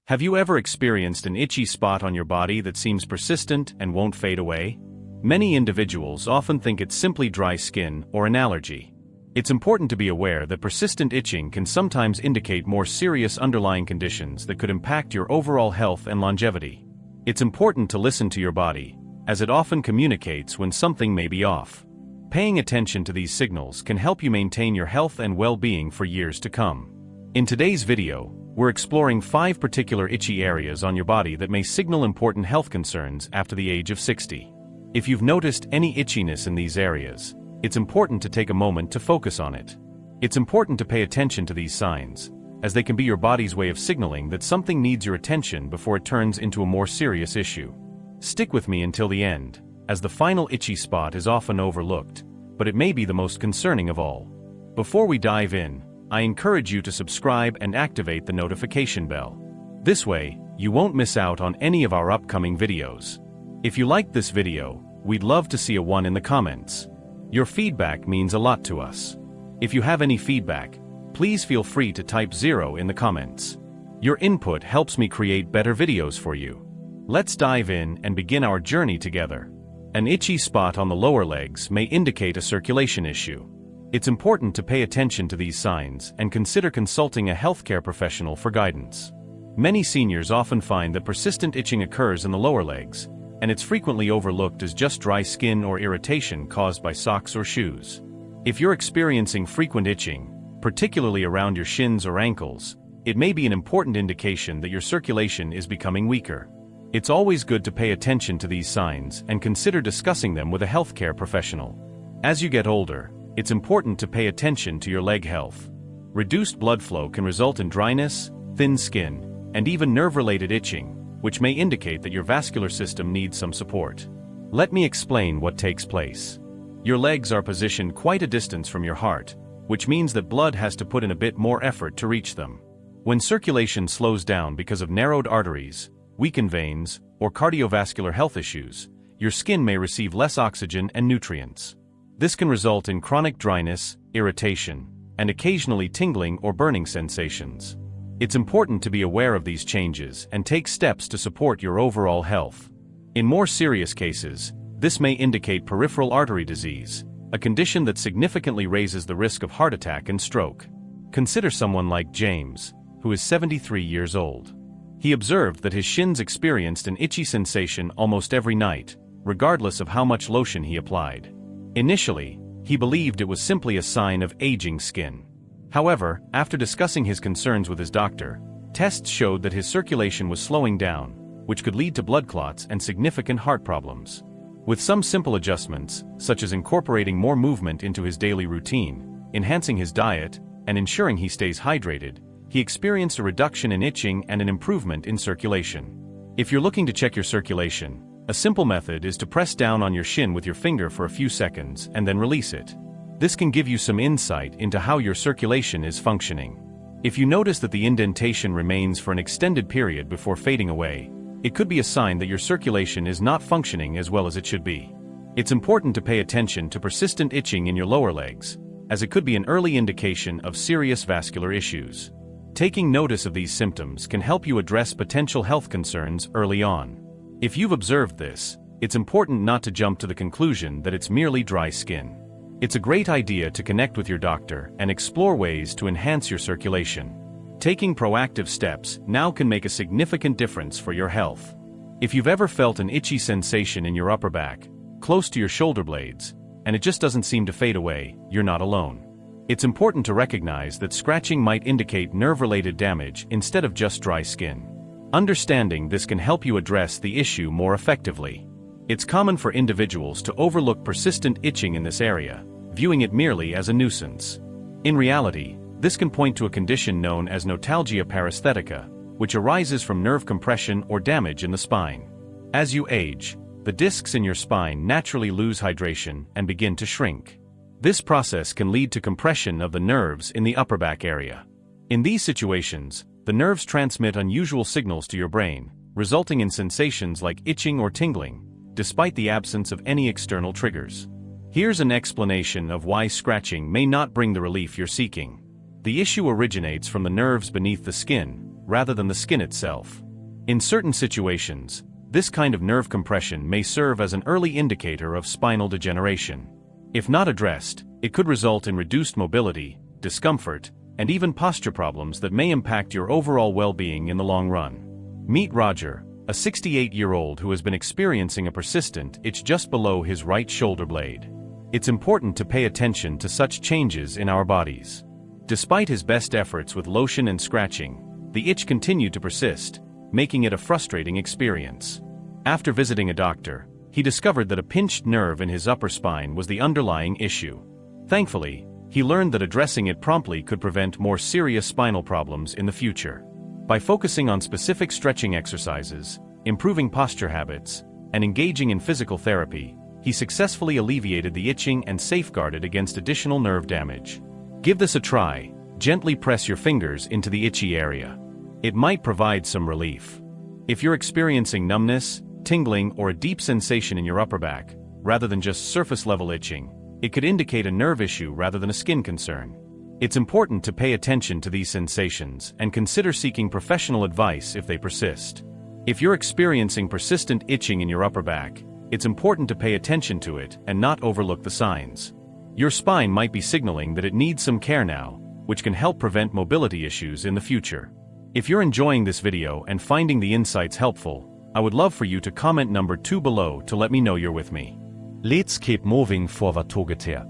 Have you ever experienced an itchy spot on your body that seems persistent and won't fade away? Many individuals often think it's simply dry skin or an allergy. It's important to be aware that persistent itching can sometimes indicate more serious underlying conditions that could impact your overall health and longevity. It's important to listen to your body, as it often communicates when something may be off. Paying attention to these signals can help you maintain your health and well-being for years to come. In today's video, we're exploring 5 particular itchy areas on your body that may signal important health concerns after the age of 60. If you've noticed any itchiness in these areas, it's important to take a moment to focus on it. It's important to pay attention to these signs, as they can be your body's way of signaling that something needs your attention before it turns into a more serious issue. Stick with me until the end, as the final itchy spot is often overlooked, but it may be the most concerning of all. Before we dive in, I encourage you to subscribe and activate the notification bell. This way, you won't miss out on any of our upcoming videos. If you liked this video, we'd love to see a 1 in the comments. Your feedback means a lot to us. If you have any feedback, please feel free to type 0 in the comments. Your input helps me create better videos for you. Let's dive in and begin our journey together. An itchy spot on the lower legs may indicate a circulation issue. It's important to pay attention to these signs and consider consulting a healthcare professional for guidance. Many seniors often find that persistent itching occurs in the lower legs, and it's frequently overlooked as just dry skin or irritation caused by socks or shoes. If you're experiencing frequent itching, particularly around your shins or ankles, it may be an important indication that your circulation is becoming weaker. It's always good to pay attention to these signs and consider discussing them with a healthcare professional. As you get older, it's important to pay attention to your leg health. Reduced blood flow can result in dryness, thin skin, and even nerve-related itching, which may indicate that your vascular system needs some support. Let me explain what takes place. Your legs are positioned quite a distance from your heart, which means that blood has to put in a bit more effort to reach them. When circulation slows down because of narrowed arteries, weakened veins, or cardiovascular health issues, your skin may receive less oxygen and nutrients. This can result in chronic dryness, irritation, and occasionally tingling or burning sensations. It's important to be aware of these changes and take steps to support your overall health. In more serious cases, this may indicate peripheral artery disease, a condition that significantly raises the risk of heart attack and stroke. Consider someone like James, who is 73 years old. He observed that his shins experienced an itchy sensation almost every night, regardless of how much lotion he applied. Initially, he believed it was simply a sign of aging skin. However, after discussing his concerns with his doctor, tests showed that his circulation was slowing down, which could lead to blood clots and significant heart problems. With some simple adjustments, such as incorporating more movement into his daily routine, enhancing his diet, and ensuring he stays hydrated, he experienced a reduction in itching and an improvement in circulation. If you're looking to check your circulation, a simple method is to press down on your shin with your finger for a few seconds and then release it. This can give you some insight into how your circulation is functioning. If you notice that the indentation remains for an extended period before fading away, it could be a sign that your circulation is not functioning as well as it should be. It's important to pay attention to persistent itching in your lower legs, as it could be an early indication of serious vascular issues. Taking notice of these symptoms can help you address potential health concerns early on. If you've observed this, it's important not to jump to the conclusion that it's merely dry skin. It's a great idea to connect with your doctor and explore ways to enhance your circulation. Taking proactive steps now can make a significant difference for your health. If you've ever felt an itchy sensation in your upper back, close to your shoulder blades, and it just doesn't seem to fade away, you're not alone. It's important to recognize that scratching might indicate nerve-related damage instead of just dry skin. Understanding this can help you address the issue more effectively. It's common for individuals to overlook persistent itching in this area, viewing it merely as a nuisance. In reality, this can point to a condition known as notalgia paresthetica, which arises from nerve compression or damage in the spine. As you age, the discs in your spine naturally lose hydration and begin to shrink. This process can lead to compression of the nerves in the upper back area. In these situations, the nerves transmit unusual signals to your brain, resulting in sensations like itching or tingling, despite the absence of any external triggers. Here's an explanation of why scratching may not bring the relief you're seeking. The issue originates from the nerves beneath the skin, rather than the skin itself. In certain situations, this kind of nerve compression may serve as an early indicator of spinal degeneration. If not addressed, it could result in reduced mobility, discomfort, and even posture problems that may impact your overall well-being in the long run. Meet Roger, a 68-year-old who has been experiencing a persistent itch just below his right shoulder blade. It's important to pay attention to such changes in our bodies. Despite his best efforts with lotion and scratching, the itch continued to persist, making it a frustrating experience. After visiting a doctor, he discovered that a pinched nerve in his upper spine was the underlying issue. Thankfully, he learned that addressing it promptly could prevent more serious spinal problems in the future. By focusing on specific stretching exercises, improving posture habits, and engaging in physical therapy, he successfully alleviated the itching and safeguarded against additional nerve damage. Give this a try. Gently press your fingers into the itchy area. It might provide some relief. If you're experiencing numbness, tingling, or a deep sensation in your upper back, rather than just surface-level itching, it could indicate a nerve issue rather than a skin concern. It's important to pay attention to these sensations and consider seeking professional advice if they persist. If you're experiencing persistent itching in your upper back, it's important to pay attention to it and not overlook the signs. Your spine might be signaling that it needs some care now, which can help prevent mobility issues in the future. If you're enjoying this video and finding the insights helpful, I would love for you to comment number 2 below to let me know you're with me. Let's keep moving forward together.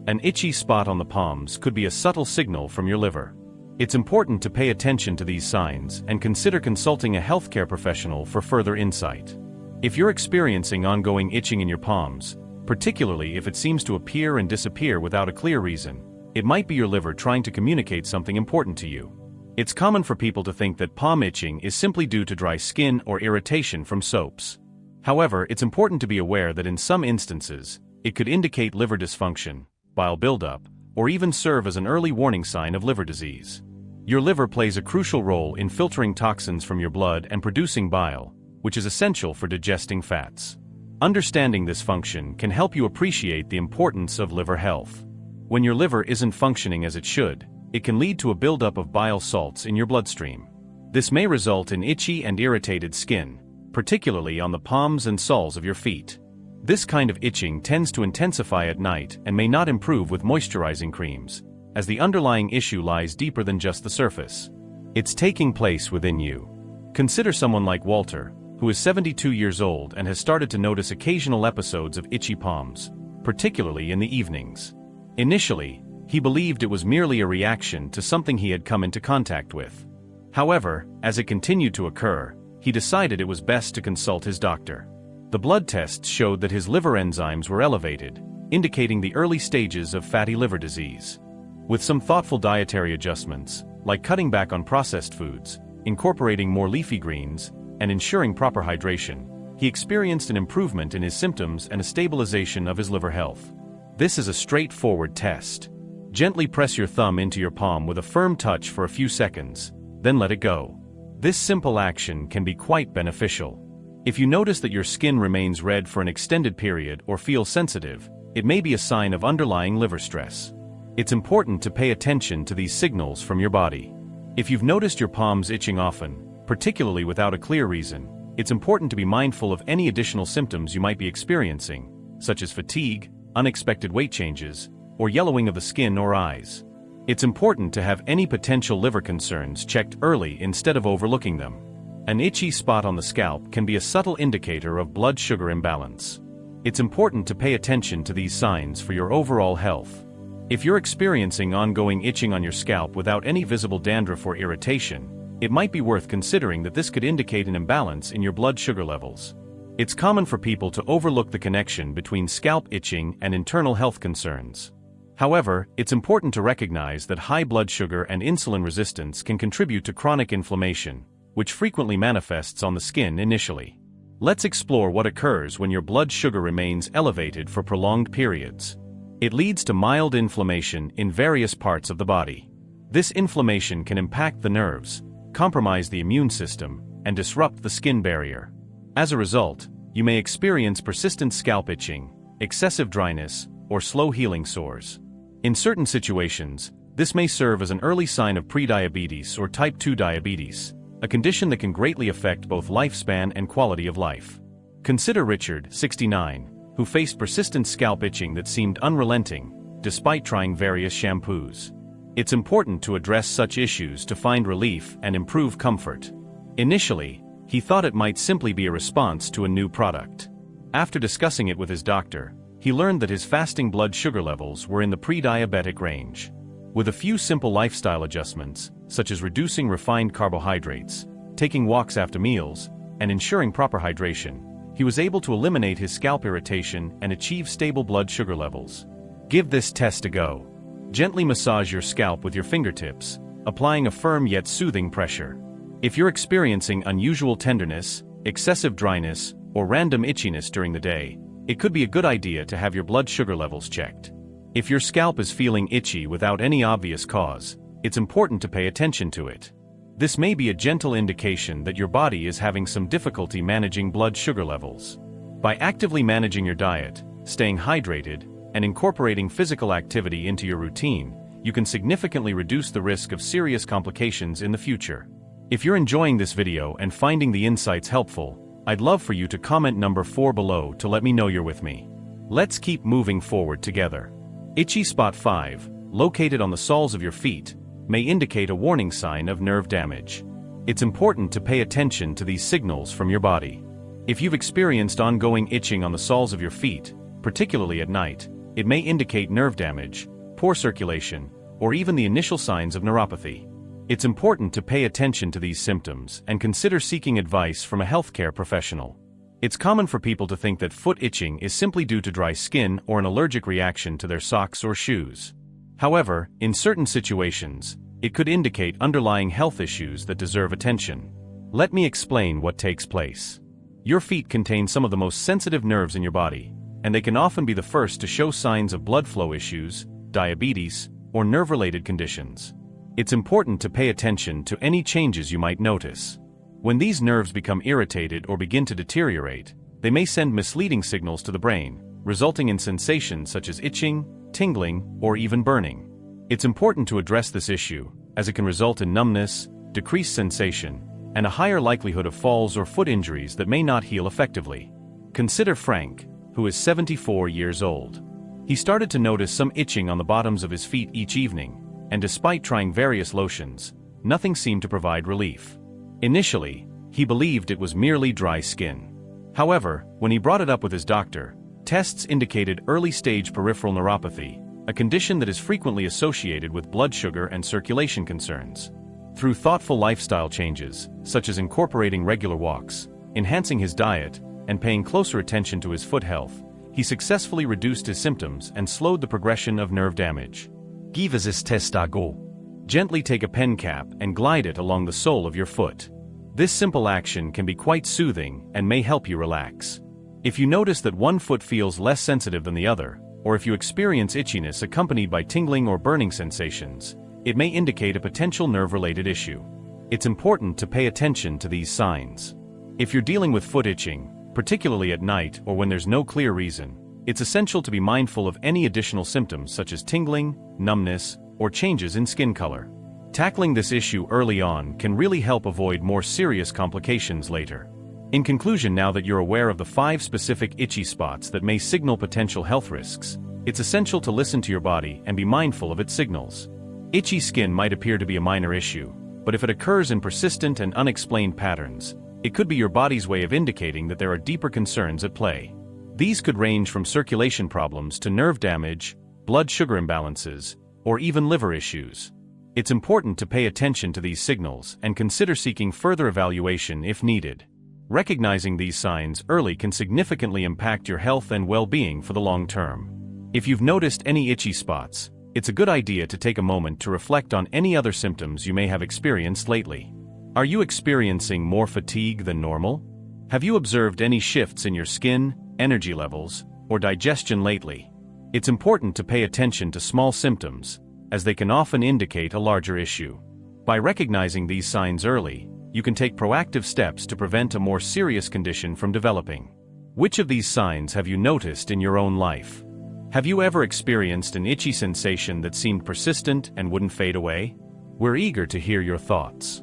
An itchy spot on the palms could be a subtle signal from your liver. It's important to pay attention to these signs and consider consulting a healthcare professional for further insight. If you're experiencing ongoing itching in your palms, particularly if it seems to appear and disappear without a clear reason, it might be your liver trying to communicate something important to you. It's common for people to think that palm itching is simply due to dry skin or irritation from soaps. However, it's important to be aware that in some instances, it could indicate liver dysfunction, bile buildup, or even serve as an early warning sign of liver disease. Your liver plays a crucial role in filtering toxins from your blood and producing bile, which is essential for digesting fats. Understanding this function can help you appreciate the importance of liver health. When your liver isn't functioning as it should, it can lead to a buildup of bile salts in your bloodstream. This may result in itchy and irritated skin, particularly on the palms and soles of your feet. This kind of itching tends to intensify at night and may not improve with moisturizing creams, as the underlying issue lies deeper than just the surface. It's taking place within you. Consider someone like Walter, who is 72 years old and has started to notice occasional episodes of itchy palms, particularly in the evenings. Initially, he believed it was merely a reaction to something he had come into contact with. However, as it continued to occur, he decided it was best to consult his doctor. The blood tests showed that his liver enzymes were elevated, indicating the early stages of fatty liver disease. With some thoughtful dietary adjustments, like cutting back on processed foods, incorporating more leafy greens, and ensuring proper hydration, he experienced an improvement in his symptoms and a stabilization of his liver health. This is a straightforward test. Gently press your thumb into your palm with a firm touch for a few seconds, then let it go. This simple action can be quite beneficial. If you notice that your skin remains red for an extended period or feel sensitive, it may be a sign of underlying liver stress. It's important to pay attention to these signals from your body. If you've noticed your palms itching often, particularly without a clear reason, it's important to be mindful of any additional symptoms you might be experiencing, such as fatigue, unexpected weight changes, or yellowing of the skin or eyes. It's important to have any potential liver concerns checked early instead of overlooking them. An itchy spot on the scalp can be a subtle indicator of blood sugar imbalance. It's important to pay attention to these signs for your overall health. If you're experiencing ongoing itching on your scalp without any visible dandruff or irritation, it might be worth considering that this could indicate an imbalance in your blood sugar levels. It's common for people to overlook the connection between scalp itching and internal health concerns. However, it's important to recognize that high blood sugar and insulin resistance can contribute to chronic inflammation, which frequently manifests on the skin initially. Let's explore what occurs when your blood sugar remains elevated for prolonged periods. It leads to mild inflammation in various parts of the body. This inflammation can impact the nerves, compromise the immune system, and disrupt the skin barrier. As a result, you may experience persistent scalp itching, excessive dryness, or slow healing sores. In certain situations, this may serve as an early sign of prediabetes or type 2 diabetes. a condition that can greatly affect both lifespan and quality of life. Consider Richard, 69, who faced persistent scalp itching that seemed unrelenting, despite trying various shampoos. It's important to address such issues to find relief and improve comfort. Initially, he thought it might simply be a response to a new product. After discussing it with his doctor, he learned that his fasting blood sugar levels were in the pre-diabetic range. With a few simple lifestyle adjustments, such as reducing refined carbohydrates, taking walks after meals, and ensuring proper hydration, he was able to eliminate his scalp irritation and achieve stable blood sugar levels. Give this test a go. Gently massage your scalp with your fingertips, applying a firm yet soothing pressure. If you're experiencing unusual tenderness, excessive dryness, or random itchiness during the day, it could be a good idea to have your blood sugar levels checked. If your scalp is feeling itchy without any obvious cause, it's important to pay attention to it. This may be a gentle indication that your body is having some difficulty managing blood sugar levels. By actively managing your diet, staying hydrated, and incorporating physical activity into your routine, you can significantly reduce the risk of serious complications in the future. If you're enjoying this video and finding the insights helpful, I'd love for you to comment number 4 below to let me know you're with me. Let's keep moving forward together. Itchy spot 5, located on the soles of your feet, may indicate a warning sign of nerve damage. It's important to pay attention to these signals from your body. If you've experienced ongoing itching on the soles of your feet, particularly at night, it may indicate nerve damage, poor circulation, or even the initial signs of neuropathy. It's important to pay attention to these symptoms and consider seeking advice from a healthcare professional. It's common for people to think that foot itching is simply due to dry skin or an allergic reaction to their socks or shoes. However, in certain situations, it could indicate underlying health issues that deserve attention. Let me explain what takes place. Your feet contain some of the most sensitive nerves in your body, and they can often be the first to show signs of blood flow issues, diabetes, or nerve-related conditions. It's important to pay attention to any changes you might notice. When these nerves become irritated or begin to deteriorate, they may send misleading signals to the brain, resulting in sensations such as itching, tingling, or even burning. It's important to address this issue, as it can result in numbness, decreased sensation, and a higher likelihood of falls or foot injuries that may not heal effectively. Consider Frank, who is 74 years old. He started to notice some itching on the bottoms of his feet each evening, and despite trying various lotions, nothing seemed to provide relief. Initially, he believed it was merely dry skin. However, when he brought it up with his doctor, tests indicated early-stage peripheral neuropathy, a condition that is frequently associated with blood sugar and circulation concerns. Through thoughtful lifestyle changes, such as incorporating regular walks, enhancing his diet, and paying closer attention to his foot health, he successfully reduced his symptoms and slowed the progression of nerve damage. Give this test a go. Gently take a pen cap and glide it along the sole of your foot. This simple action can be quite soothing and may help you relax. If you notice that one foot feels less sensitive than the other, or if you experience itchiness accompanied by tingling or burning sensations, it may indicate a potential nerve-related issue. It's important to pay attention to these signs. If you're dealing with foot itching, particularly at night or when there's no clear reason, it's essential to be mindful of any additional symptoms such as tingling, numbness, or changes in skin color. Tackling this issue early on can really help avoid more serious complications later. In conclusion, now that you're aware of the 5 specific itchy spots that may signal potential health risks, it's essential to listen to your body and be mindful of its signals. Itchy skin might appear to be a minor issue, but if it occurs in persistent and unexplained patterns, it could be your body's way of indicating that there are deeper concerns at play. These could range from circulation problems to nerve damage, blood sugar imbalances, or even liver issues. It's important to pay attention to these signals and consider seeking further evaluation if needed. Recognizing these signs early can significantly impact your health and well-being for the long term. If you've noticed any itchy spots, it's a good idea to take a moment to reflect on any other symptoms you may have experienced lately. Are you experiencing more fatigue than normal? Have you observed any shifts in your skin, energy levels, or digestion lately? It's important to pay attention to small symptoms, as they can often indicate a larger issue. By recognizing these signs early, you can take proactive steps to prevent a more serious condition from developing. Which of these signs have you noticed in your own life? Have you ever experienced an itchy sensation that seemed persistent and wouldn't fade away? We're eager to hear your thoughts.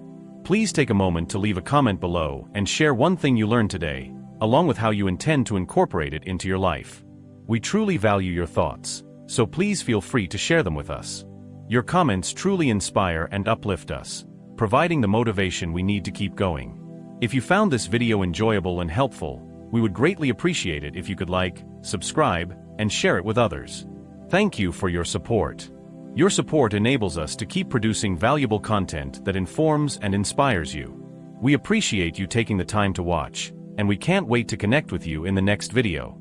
please take a moment to leave a comment below and share one thing you learned today, along with how you intend to incorporate it into your life. We truly value your thoughts, so please feel free to share them with us. Your comments truly inspire and uplift us, providing the motivation we need to keep going. If you found this video enjoyable and helpful, we would greatly appreciate it if you could like, subscribe, and share it with others. Thank you for your support. Your support enables us to keep producing valuable content that informs and inspires you. We appreciate you taking the time to watch, and we can't wait to connect with you in the next video.